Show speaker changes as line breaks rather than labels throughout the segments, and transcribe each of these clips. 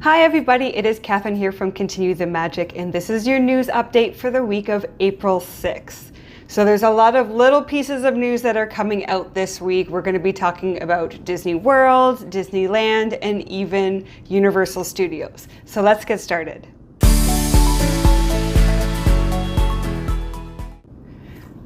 Hi everybody, it is Catherine here from Continue the Magic, and this is your news update for the week of April 6th. So there's a lot of little pieces of news that are coming out this week. We're going to be talking about Disney World, Disneyland, and even Universal Studios. So let's get started.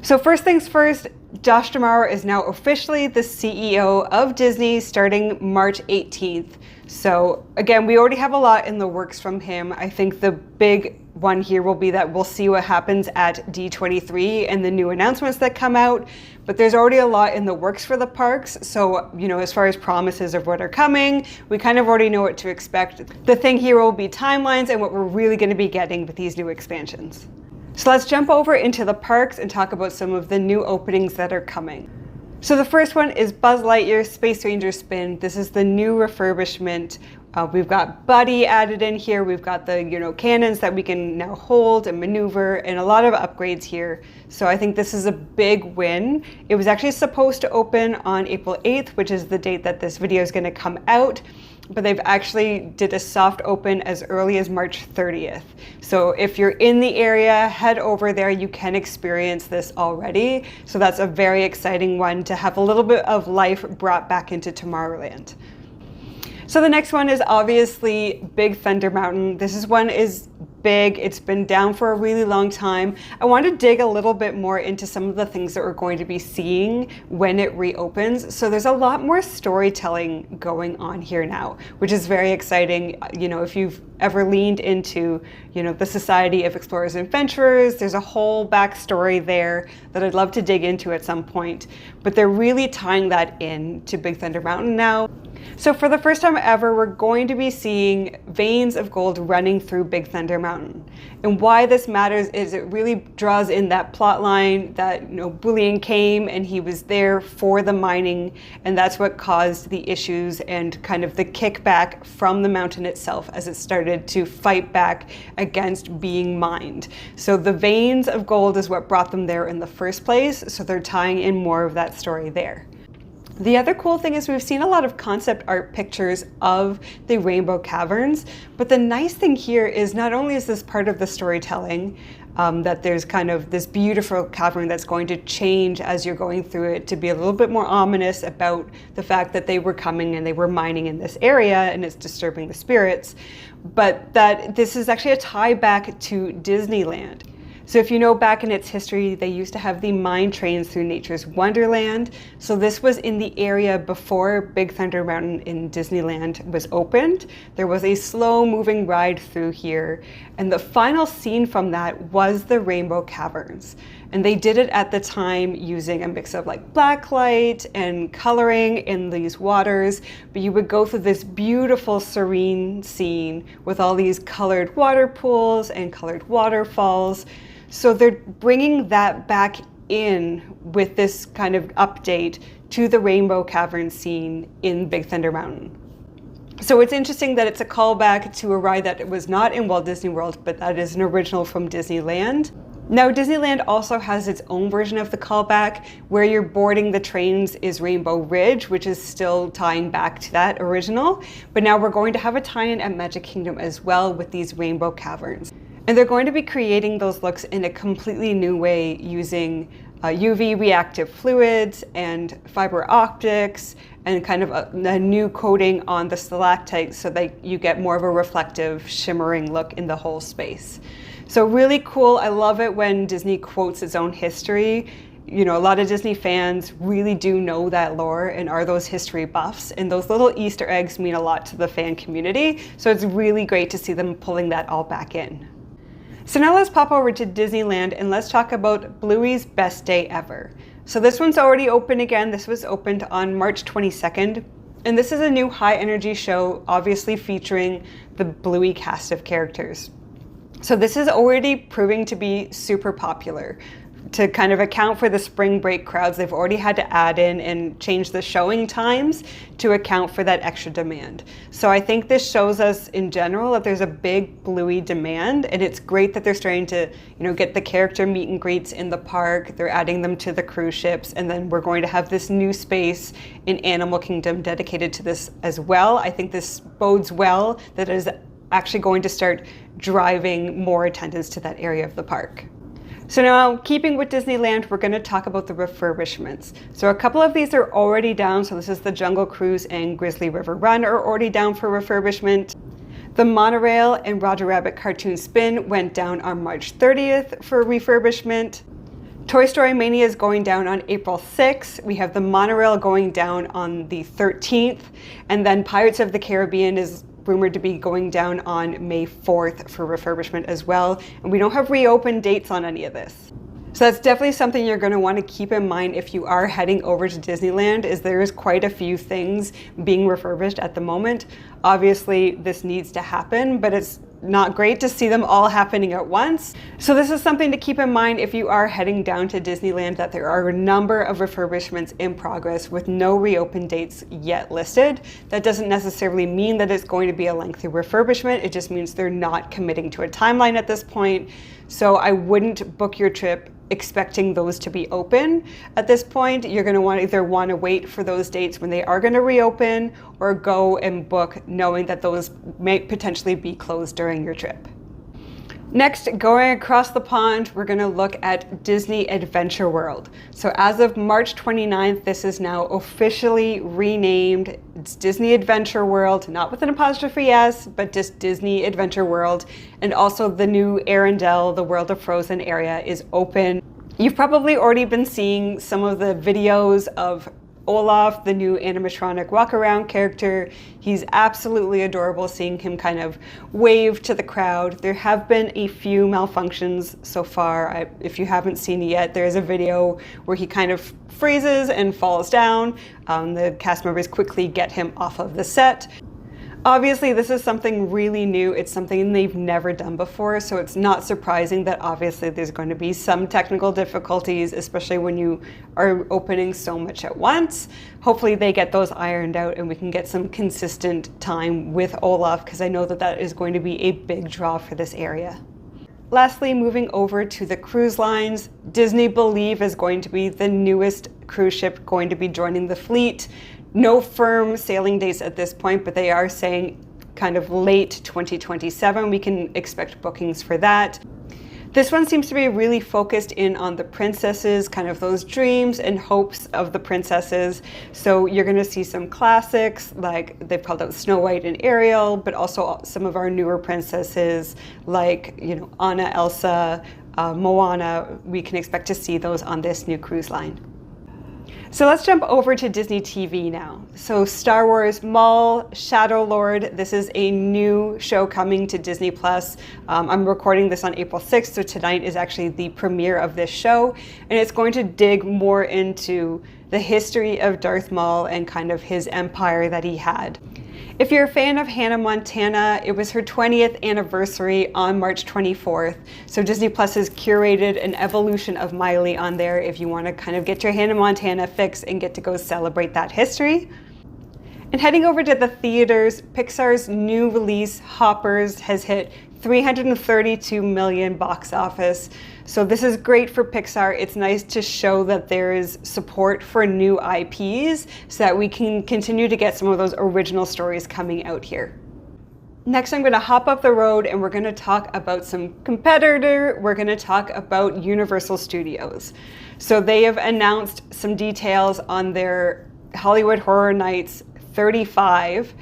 So first things first, Josh D'Amaro is now officially the CEO of Disney starting March 18th. So again, we already have a lot in the works from him. I think the big one here will be that we'll see what happens at D23 and the new announcements that come out. But there's already a lot in the works for the parks. So, as far as promises of what are coming, we kind of already know what to expect. The thing here will be timelines and what we're really going to be getting with these new expansions. So let's jump over into the parks and talk about some of the new openings that are coming. So the first one is Buzz Lightyear Space Ranger Spin. This is the new refurbishment. We've got Buddy added in here. We've got the cannons that we can now hold and maneuver, and a lot of upgrades here. So I think this is a big win. It was actually supposed to open on April 8th, which is the date that this video is going to come out. But they've actually did a soft open as early as March 30th. So if you're in the area, head over there. You can experience this already. So that's a very exciting one to have a little bit of life brought back into Tomorrowland. So the next one is obviously Big Thunder Mountain. This one is big. It's been down for a really long time. I want to dig a little bit more into some of the things that we're going to be seeing when it reopens. So there's a lot more storytelling going on here now, which is very exciting. If you've ever leaned into, the Society of Explorers and Adventurers, there's a whole backstory there that I'd love to dig into at some point. But they're really tying that in to Big Thunder Mountain now. So for the first time ever, we're going to be seeing veins of gold running through Big Thunder Mountain. And why this matters is it really draws in that plot line that Bluey came and he was there for the mining, and that's what caused the issues and kind of the kickback from the mountain itself as it started to fight back against being mined. So the veins of gold is what brought them there in the first place, so they're tying in more of that story there. The other cool thing is we've seen a lot of concept art pictures of the Rainbow Caverns, but the nice thing here is not only is this part of the storytelling, that there's kind of this beautiful cavern that's going to change as you're going through it to be a little bit more ominous about the fact that they were coming and they were mining in this area and it's disturbing the spirits, but that this is actually a tie back to Disneyland. So if you know back in its history, they used to have the mine trains through Nature's Wonderland. So this was in the area before Big Thunder Mountain in Disneyland was opened. There was a slow moving ride through here. And the final scene from that was the Rainbow Caverns. And they did it at the time using a mix of blacklight and coloring in these waters. But you would go through this beautiful, serene scene with all these colored water pools and colored waterfalls. So they're bringing that back in with this kind of update to the Rainbow Cavern scene in Big Thunder Mountain. So it's interesting that it's a callback to a ride that was not in Walt Disney World, but that is an original from Disneyland. Now, Disneyland also has its own version of the callback. Where you're boarding the trains is Rainbow Ridge, which is still tying back to that original. But now we're going to have a tie-in at Magic Kingdom as well with these Rainbow Caverns. And they're going to be creating those looks in a completely new way using UV reactive fluids and fiber optics and kind of a new coating on the stalactites so that you get more of a reflective, shimmering look in the whole space. So really cool. I love it when Disney quotes its own history. A lot of Disney fans really do know that lore and are those history buffs, and those little Easter eggs mean a lot to the fan community. So it's really great to see them pulling that all back in. So now let's pop over to Disneyland and let's talk about Bluey's Best Day Ever. So this one's already open again. This was opened on March 22nd. And this is a new high energy show, obviously featuring the Bluey cast of characters. So this is already proving to be super popular. to kind of account for the spring break crowds, they've already had to add in and change the showing times to account for that extra demand. So I think this shows us in general that there's a big Bluey demand, and it's great that they're starting to, get the character meet and greets in the park. They're adding them to the cruise ships, and then we're going to have this new space in Animal Kingdom dedicated to this as well. I think this bodes well that it is actually going to start driving more attendance to that area of the park. So now, keeping with Disneyland, we're going to talk about the refurbishments. So a couple of these are already down. So this is the Jungle Cruise and Grizzly River Run are already down for refurbishment. The monorail and Roger Rabbit Cartoon Spin went down on March 30th for refurbishment. Toy Story Mania is going down on April 6th. We have the monorail going down on the 13th. And then Pirates of the Caribbean is rumored to be going down on May 4th for refurbishment as well. And we don't have reopen dates on any of this. So that's definitely something you're going to want to keep in mind if you are heading over to Disneyland, is there is quite a few things being refurbished at the moment. Obviously, this needs to happen, but it's not great to see them all happening at once. So this is something to keep in mind if you are heading down to Disneyland, that there are a number of refurbishments in progress with no reopen dates yet listed. That doesn't necessarily mean that it's going to be a lengthy refurbishment. It just means they're not committing to a timeline at this point. So I wouldn't book your trip expecting those to be open at this point. You're going to either want to wait for those dates when they are going to reopen, or go and book knowing that those may potentially be closed during your trip. Next, going across the pond, we're going to look at Disney Adventure World. So as of March 29th, this is now officially renamed. It's Disney Adventure World, not with an apostrophe S, but just Disney Adventure World. And also the new Arendelle, the World of Frozen area, is open. You've probably already been seeing some of the videos of Olaf, the new animatronic walk-around character. He's absolutely adorable, seeing him kind of wave to the crowd. There have been a few malfunctions so far. If you haven't seen it yet, there's a video where he kind of freezes and falls down. The cast members quickly get him off of the set. Obviously, this is something really new. It's something they've never done before, so it's not surprising that obviously there's going to be some technical difficulties, especially when you are opening so much at once. Hopefully they get those ironed out and we can get some consistent time with Olaf, because I know that that is going to be a big draw for this area. Lastly, moving over to the cruise lines, Disney Believe is going to be the newest cruise ship going to be joining the fleet. No firm sailing dates at this point, but they are saying kind of late 2027. We can expect bookings for that. This one seems to be really focused in on the princesses, kind of those dreams and hopes of the princesses. So you're going to see some classics, like they've called out Snow White and Ariel, but also some of our newer princesses like, Anna, Elsa, Moana. We can expect to see those on this new cruise line. So let's jump over to Disney TV now. So Star Wars Maul, Shadow Lord, this is a new show coming to Disney Plus. I'm recording this on April 6th, so tonight is actually the premiere of this show, and it's going to dig more into the history of Darth Maul and kind of his empire that he had. If you're a fan of Hannah Montana, it was her 20th anniversary on March 24th. So Disney Plus has curated an evolution of Miley on there if you want to kind of get your Hannah Montana fix and get to go celebrate that history. And heading over to the theaters, Pixar's new release, Hoppers, has hit $332 million box office. So this is great for Pixar. It's nice to show that there is support for new IPs so that we can continue to get some of those original stories coming out here. Next, I'm going to hop up the road and we're going to talk about some competitor. We're going to talk about Universal Studios. So they have announced some details on their Hollywood Horror Nights 35.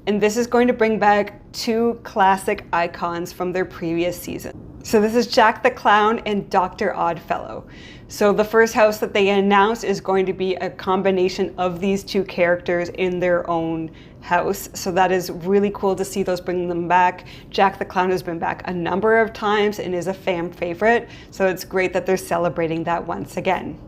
And this is going to bring back two classic icons from their previous season. So this is Jack the Clown and Dr. Oddfellow. So the first house that they announced is going to be a combination of these two characters in their own house. So that is really cool to see those bringing them back. Jack the Clown has been back a number of times and is a fan favorite. So it's great that they're celebrating that once again.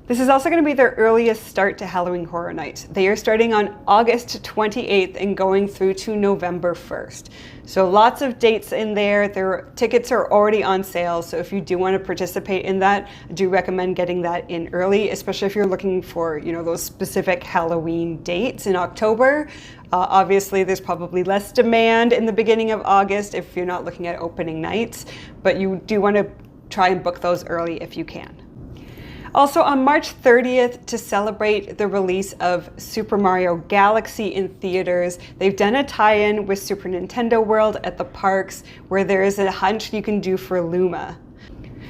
This is also going to be their earliest start to Halloween Horror Nights. They are starting on August 28th and going through to November 1st. So lots of dates in there. Their tickets are already on sale, so if you do want to participate in that, I do recommend getting that in early, especially if you're looking for, those specific Halloween dates in October. Obviously, there's probably less demand in the beginning of August if you're not looking at opening nights, but you do want to try and book those early if you can. Also on March 30th, to celebrate the release of Super Mario Galaxy in theaters, they've done a tie-in with Super Nintendo World at the parks where there is a hunt you can do for Luma.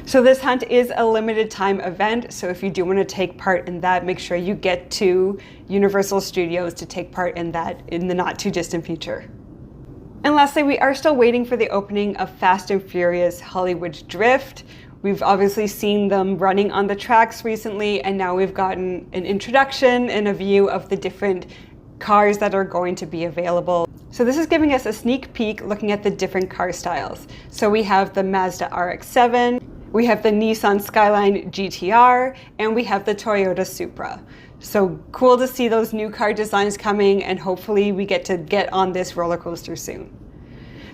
So this hunt is a limited time event, so if you do want to take part in that, make sure you get to Universal Studios to take part in that in the not too distant future. And lastly, we are still waiting for the opening of Fast and Furious Hollywood Drift. We've obviously seen them running on the tracks recently, and now we've gotten an introduction and a view of the different cars that are going to be available. So this is giving us a sneak peek looking at the different car styles. So we have the Mazda RX-7, we have the Nissan Skyline GTR, and we have the Toyota Supra. So cool to see those new car designs coming, and hopefully we get on this roller coaster soon.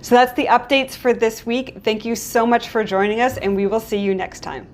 So that's the updates for this week. Thank you so much for joining us, and we will see you next time.